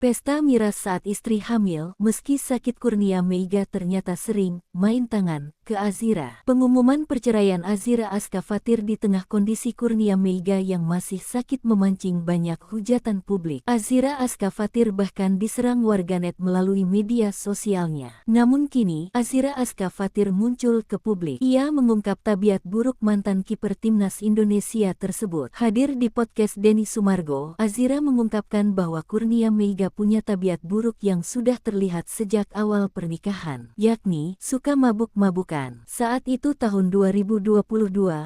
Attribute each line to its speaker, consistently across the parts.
Speaker 1: Pesta miras saat istri hamil, meski sakit Kurnia Meiga ternyata sering main tangan ke Azira. Pengumuman perceraian Azira Aska Fatir di tengah kondisi Kurnia Meiga yang masih sakit memancing banyak hujatan publik. Azira Aska Fatir bahkan diserang warganet melalui media sosialnya. Namun kini, Azira Aska Fatir muncul ke publik. Ia mengungkap tabiat buruk mantan kiper timnas Indonesia tersebut. Hadir di podcast Denny Sumargo, Azira mengungkapkan bahwa Kurnia Meiga punya tabiat buruk yang sudah terlihat sejak awal pernikahan, yakni suka mabuk-mabukan. Saat itu tahun 2022,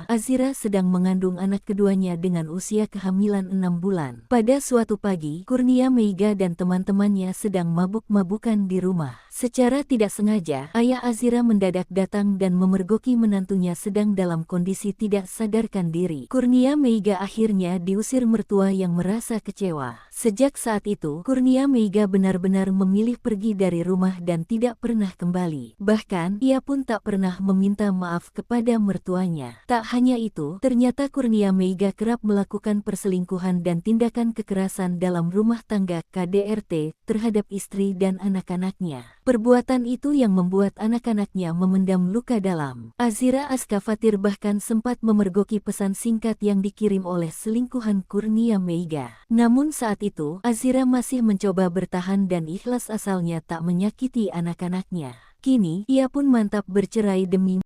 Speaker 1: Azira sedang mengandung anak keduanya dengan usia kehamilan 6 bulan. Pada suatu pagi, Kurnia Meiga dan teman-temannya sedang mabuk-mabukan di rumah. Secara tidak sengaja, ayah Azira mendadak datang dan memergoki menantunya sedang dalam kondisi tidak sadarkan diri. Kurnia Meiga akhirnya diusir mertua yang merasa kecewa. Sejak saat itu, Kurnia Meiga benar-benar memilih pergi dari rumah dan tidak pernah kembali. Bahkan, ia pun tak pernah meminta maaf kepada mertuanya. Tak hanya itu, ternyata Kurnia Meiga kerap melakukan perselingkuhan dan tindakan kekerasan dalam rumah tangga KDRT terhadap istri dan anak-anaknya. Perbuatan itu yang membuat anak-anaknya memendam luka dalam. Azira Aska Fatir bahkan sempat memergoki pesan singkat yang dikirim oleh selingkuhan Kurnia Meiga. Namun saat itu, Azira masih mencoba bertahan dan ikhlas asalnya tak menyakiti anak-anaknya. Kini, ia pun mantap bercerai demi